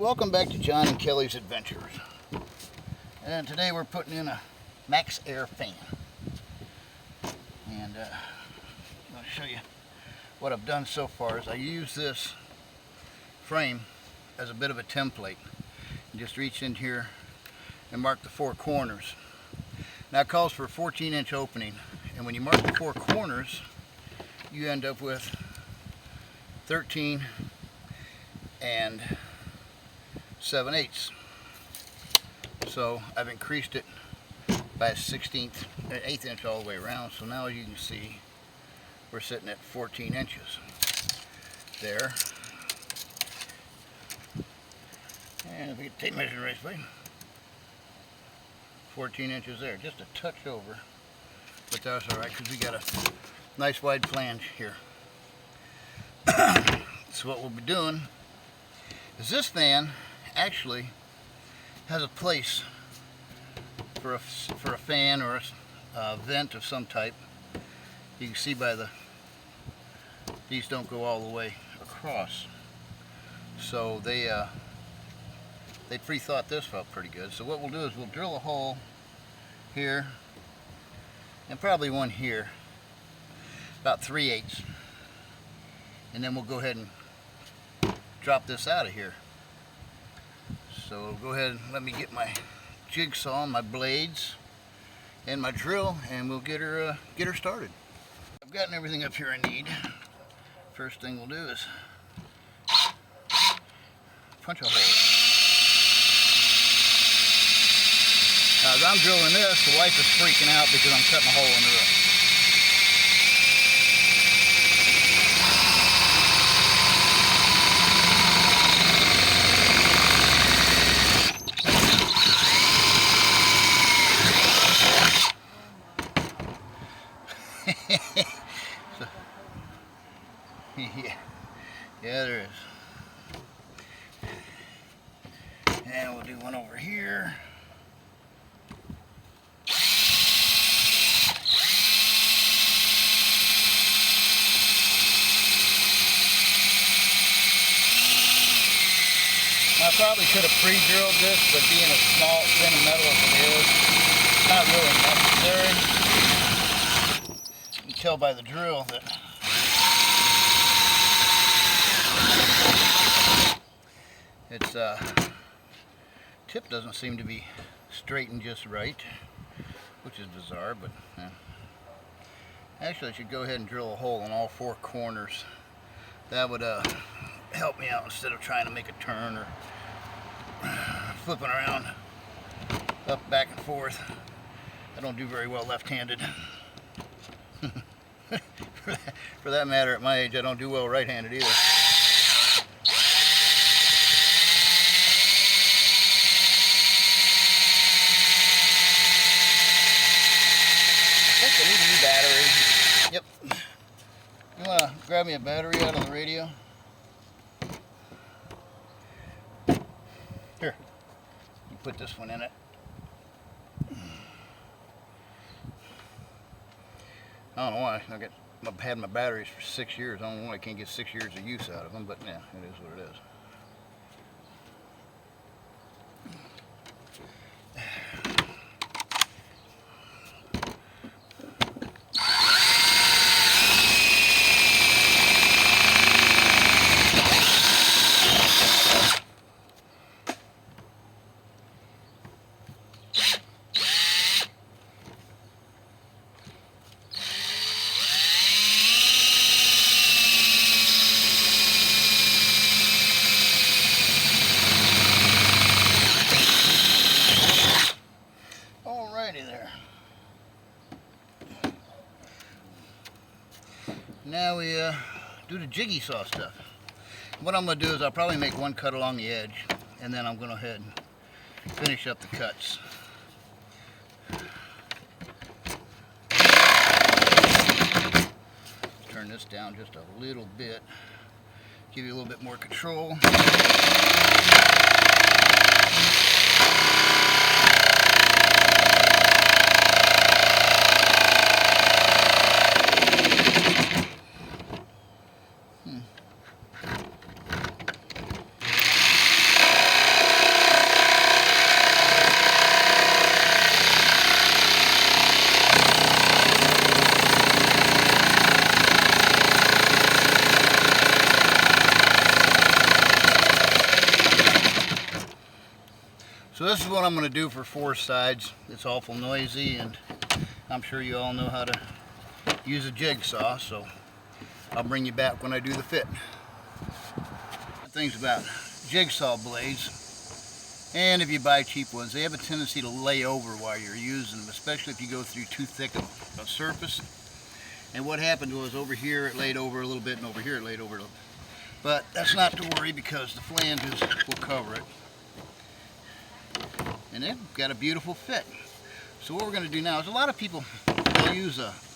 Welcome back to John and Kelly's Adventures. And today we're putting in a Max Air fan. And I'm going to show you what I've done so far. Is I use this frame as a bit of a template. And just reach in here and mark the four corners. Now it calls for a 14-inch opening. And when you mark the four corners, you end up with 13 and 7/8. So I've increased it by a 1/8 inch all the way around. So now as you can see, we're sitting at 14 inches there. And if we could take measuring race blade, 14 inches there, just a touch over, but that's all right because we got a nice wide flange here. So what we'll be doing is this fan actually has a place for a fan or a vent of some type. You can see by these don't go all the way across, so they pre-thought this felt pretty good. So what we'll do is we'll drill a hole here and probably one here, about 3/8, and then we'll go ahead and drop this out of here. So go ahead and let me get my jigsaw, my blades, and my drill, and we'll get her started. I've gotten everything up here I need. First thing we'll do is punch a hole. Now as I'm drilling this, the wife is freaking out because I'm cutting a hole in the roof. So, yeah, there is. And we'll do one over here. I probably could have pre-drilled this, but being a small, thin of metal as it is, it's not really necessary. You can tell by the drill that its tip doesn't seem to be straightened just right, which is bizarre, but actually I should go ahead and drill a hole in all four corners. That would help me out instead of trying to make a turn or flipping around up, back and forth. I don't do very well left-handed. For that matter, at my age, I don't do well right-handed either. I think I need a new battery. Yep. You want to grab me a battery out of the radio? Here. You put this one in it. I don't know why. I've had my batteries for 6 years. I don't know why I can't get 6 years of use out of them, but yeah, it is what it is. There. Now we do the jiggy saw stuff. What I'm going to do is I'll probably make one cut along the edge, and then I'm going to go ahead and finish up the cuts. Turn this down just a little bit, give you a little bit more control. So this is what I'm going to do for 4 sides. It's awful noisy, and I'm sure you all know how to use a jigsaw, so I'll bring you back when I do the fit. Things about jigsaw blades, and if you buy cheap ones, they have a tendency to lay over while you're using them, especially if you go through too thick of a surface. And what happened was over here it laid over a little bit, and over here it laid over a little bit. But that's not to worry, because the flanges will cover it. And they've got a beautiful fit. So what we're going to do now is, a lot of people,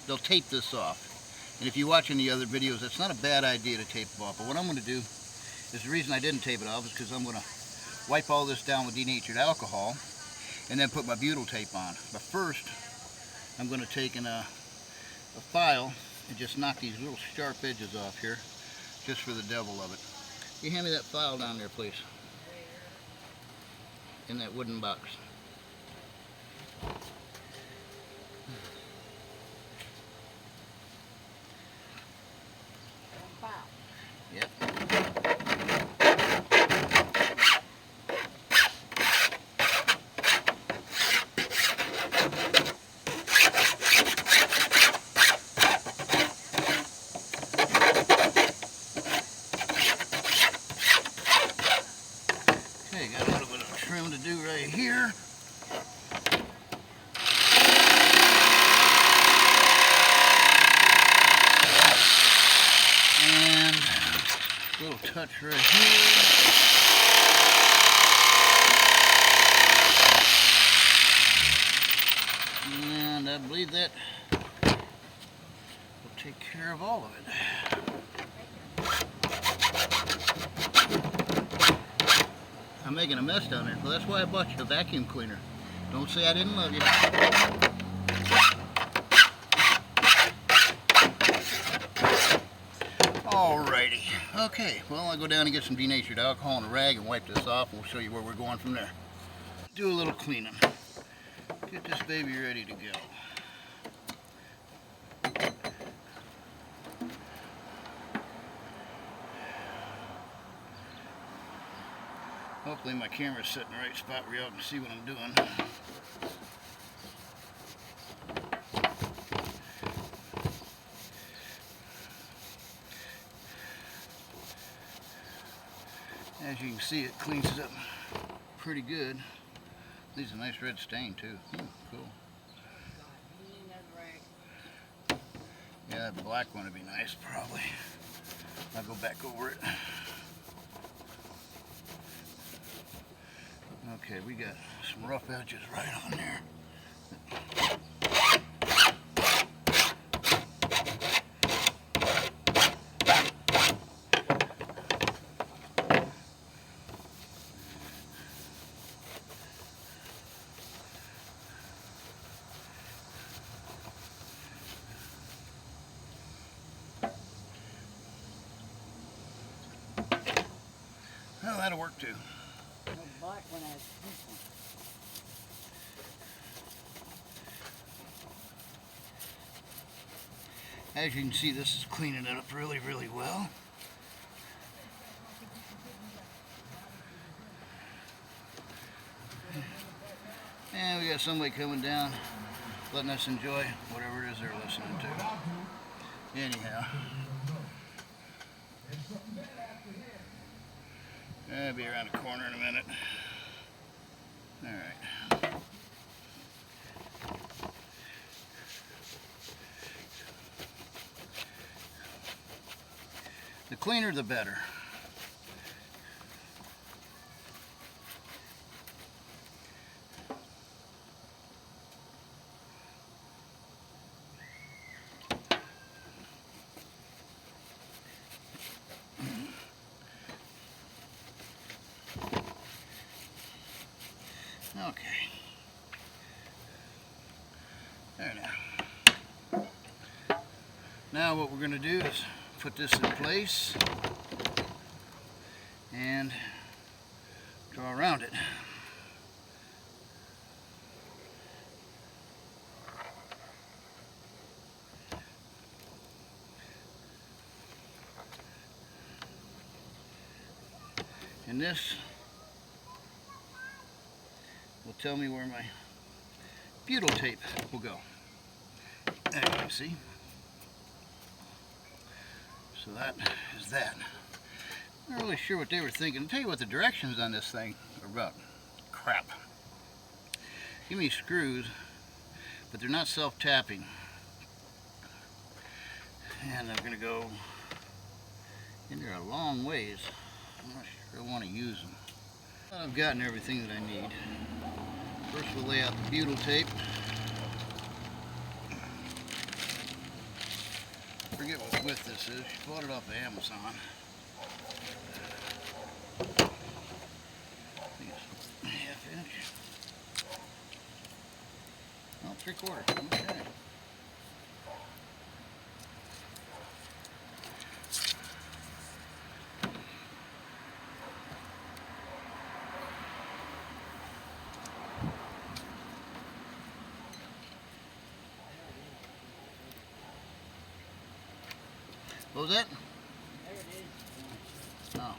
they'll tape this off. And if you watch any other videos, that's not a bad idea to tape it off. But what I'm going to do is, the reason I didn't tape it off is because I'm going to wipe all this down with denatured alcohol and then put my butyl tape on. But first, I'm going to take a file and just knock these little sharp edges off here, just for the devil of it. You hand me that file down there, please. In that wooden box. Yep. Okay, got a little bit of trim to do right here. And a little touch right here. And I believe that will take care of all of it. I'm making a mess down there. Well, that's why I bought you a vacuum cleaner. Don't say I didn't love you. Alrighty. Okay, well, I'll go down and get some denatured alcohol and a rag and wipe this off, and we'll show you where we're going from there. Do a little cleaning. Get this baby ready to go. Hopefully my camera's set in the right spot where y'all can see what I'm doing. As you can see, it cleans it up pretty good. Leaves a nice red stain too. Cool. Yeah, that black one would be nice probably. I'll go back over it. Okay, we got some rough edges right on there. Well, that'll work too. The black one has this one. As you can see, this is cleaning it up really, really well. And we got somebody coming down, letting us enjoy whatever it is they're listening to. Anyhow. I'll be around the corner in a minute. Alright. The cleaner the better. Okay. There now. Now what we're going to do is put this in place and draw around it. And this tell me where my butyl tape will go. There you can see. So that is that. Not really sure what they were thinking. I'll tell you what the directions on this thing are about. Crap. Give me screws, but they're not self-tapping. And I'm going to go in there a long ways. I'm not sure I want to use them. I've gotten everything that I need. First we'll lay out the butyl tape. I forget what width this is. She bought it off of Amazon. I think it's a ½ inch. Oh, 3/4. Okay. What was that? There it is. Oh.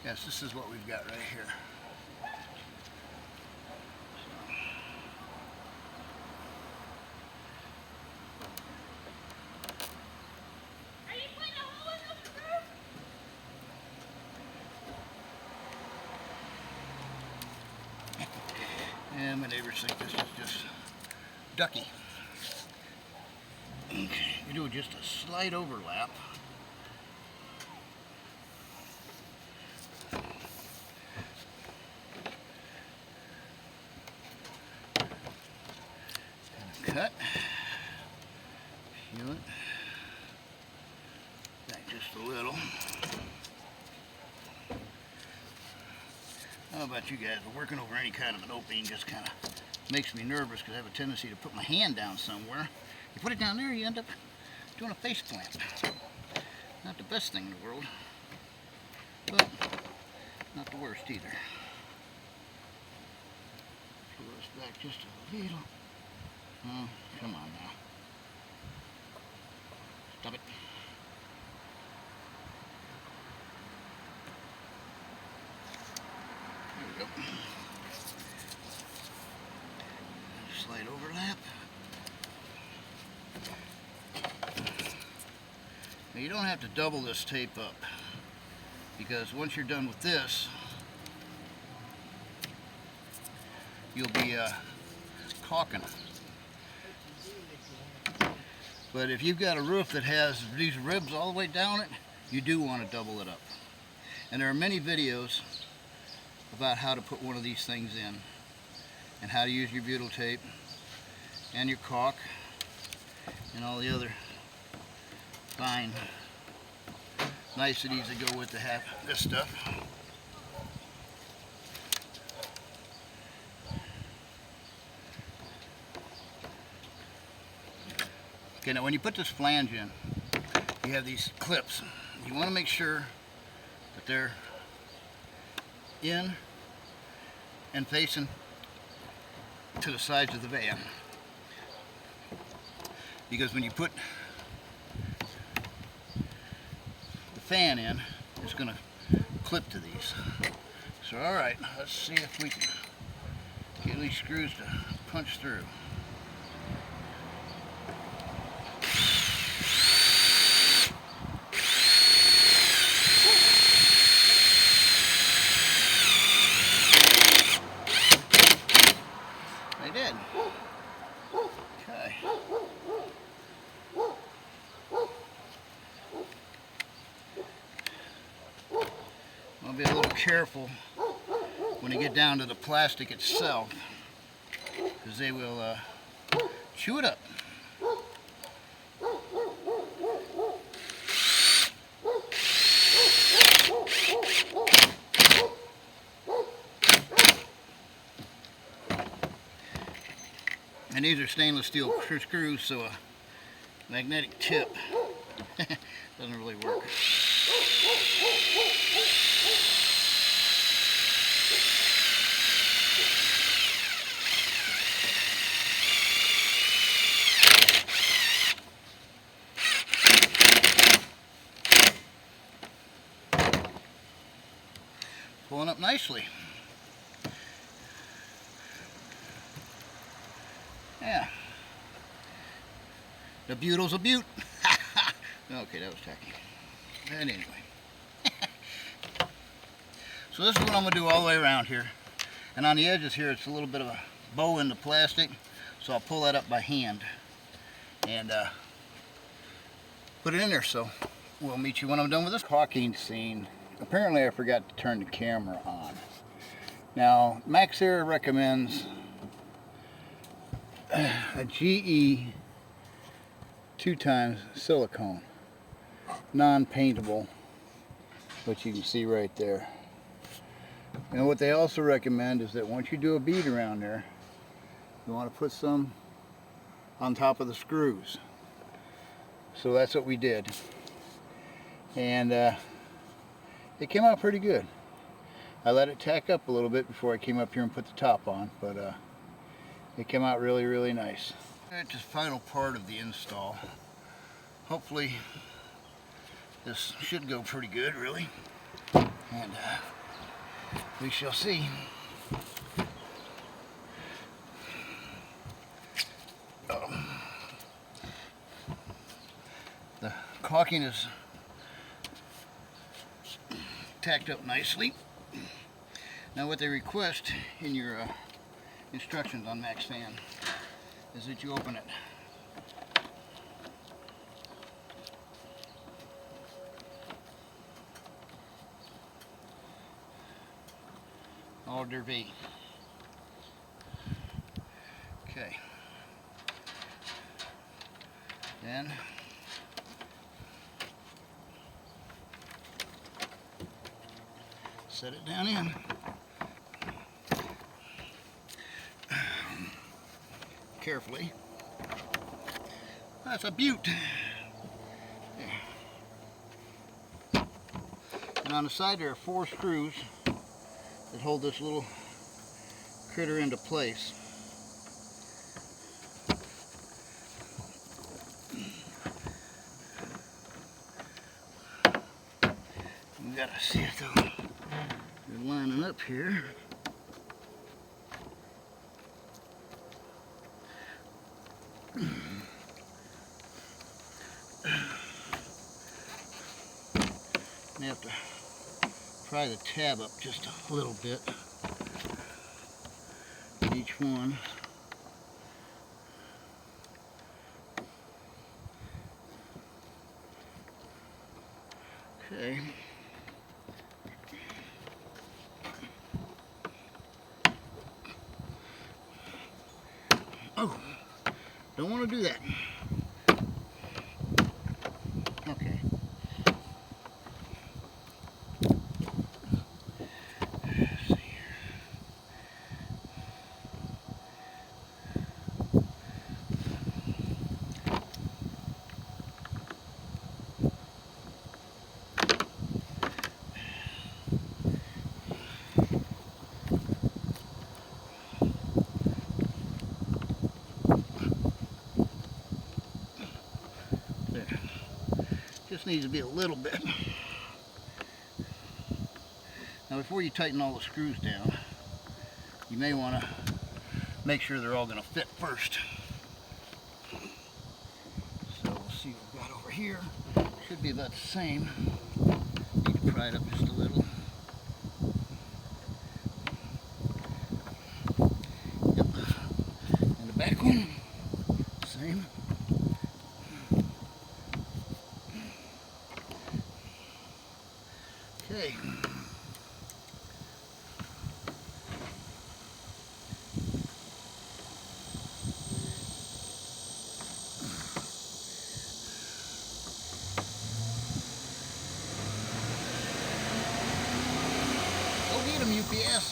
Yes, this is what we've got right here. Are you putting a hole in the screw? And my neighbors think this is just ducky. Okay, you do just a slight overlap. Cut. Feel it. Back just a little. How about you guys? Working over any kind of an opening just kind of makes me nervous because I have a tendency to put my hand down somewhere. You put it down there, you end up doing a face plant. Not the best thing in the world, but not the worst either. Pull this back just a little. Oh, come on now. Stop it. There we go. Slight overlap. Now you don't have to double this tape up because once you're done with this, you'll be caulking. But if you've got a roof that has these ribs all the way down it, you do want to double it up. And there are many videos about how to put one of these things in and how to use your butyl tape and your caulk and all the other fine niceties that go with this stuff. Okay, now when you put this flange in, you have these clips. You want to make sure that they're in and facing to the sides of the van. Because when you put the fan in, it's going to clip to these. So alright, let's see if we can get these screws to punch through. They did. Okay. I'll be a little careful when you get down to the plastic itself, because they will chew it up. And these are stainless steel screws, so a magnetic tip doesn't really work. Pulling up nicely. Yeah. The butyls a butte. Okay, that was tacky. But anyway. So this is what I'm going to do all the way around here. And on the edges here, it's a little bit of a bow in the plastic. So I'll pull that up by hand and put it in there. So we'll meet you when I'm done with this caulking scene. Apparently I forgot to turn the camera on. Now, Maxxair recommends a GE 2x silicone, non-paintable, which you can see right there. And what they also recommend is that once you do a bead around there, you want to put some on top of the screws. So that's what we did. And it came out pretty good. I let it tack up a little bit before I came up here and put the top on, but it came out really, really nice. That's the final part of the install. Hopefully this should go pretty good, really. And we shall see. The caulking is tacked up nicely. Now what they request in your instructions on Maxxfan is that you open it. Order V. Okay. Then set it down in. Carefully. That's a butte. There. And on the side there are 4 screws that hold this little critter into place. You gotta see it though. They're lining up here. You have to pry the tab up just a little bit. Each one. Okay. Oh, don't want to do that. Okay. Let's see here. There. Just needs to be a little bit. Now before you tighten all the screws down, you may want to make sure they're all going to fit first. So we'll see what we've got over here. Should be about the same. Need to pry it up just a little. Yep. And the back one, same. Okay. Go get him, UPS.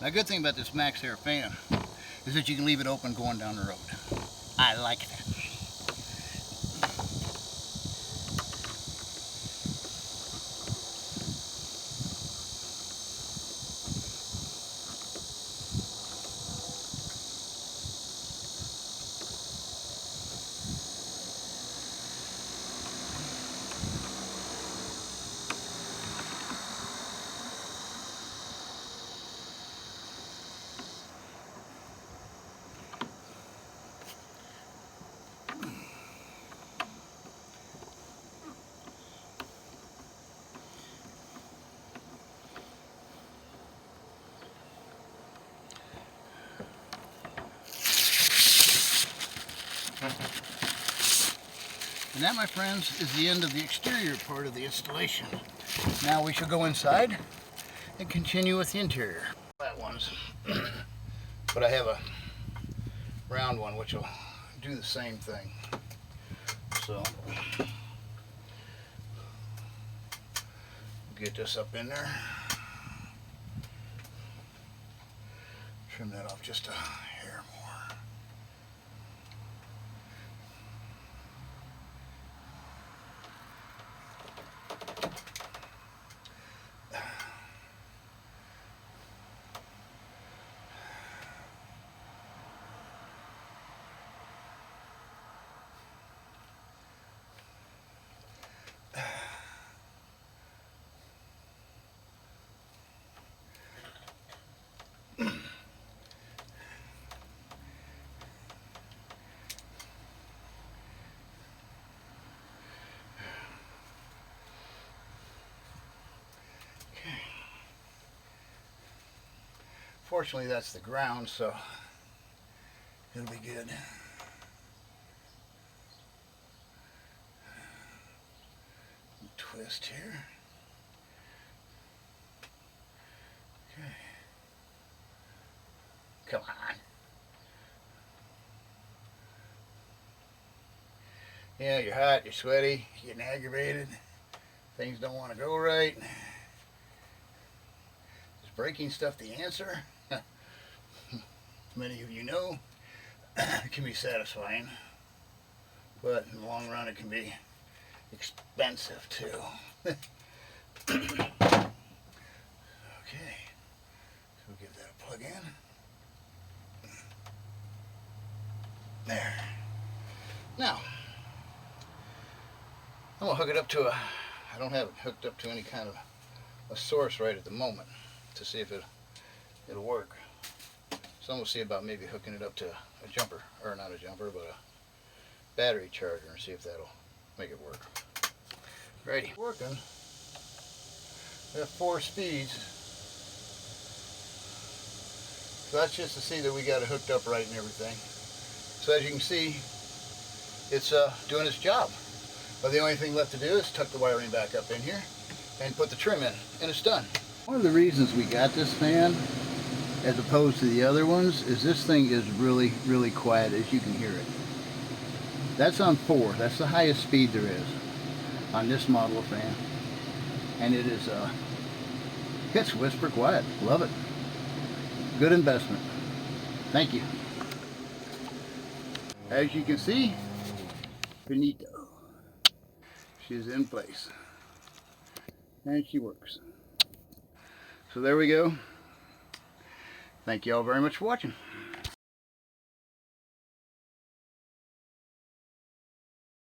The good thing about this Max Air fan is that you can leave it open going down the road. I like that. And that, my friends, is the end of the exterior part of the installation. Now we shall go inside and continue with the interior. Flat ones, but I have a round one which will do the same thing. So, get this up in there. Trim that off just a hair more. Fortunately, that's the ground, so it'll be good. Twist here. Okay. Come on. Yeah, you're hot, you're sweaty, you're getting aggravated. Things don't want to go right. Is breaking stuff the answer? Many of you know it can be satisfying, but in the long run it can be expensive too. Okay, so we'll give that a plug in. There. Now, I'm gonna hook it up to I don't have it hooked up to any kind of a source right at the moment to see if it'll work. So I'm gonna see about maybe hooking it up to a jumper, or not a jumper, but a battery charger, and see if that'll make it work. Righty. Working. We have 4 speeds. So that's just to see that we got it hooked up right and everything. So as you can see, it's doing its job. But the only thing left to do is tuck the wiring back up in here and put the trim in, and it's done. One of the reasons we got this fan, as opposed to the other ones, is this thing is really, really quiet, as you can hear it. That's on 4. That's the highest speed there is on this model of fan. And it is, it's whisper quiet. Love it. Good investment. Thank you. As you can see, Benito. She's in place. And she works. So there we go. Thank you all very much for watching.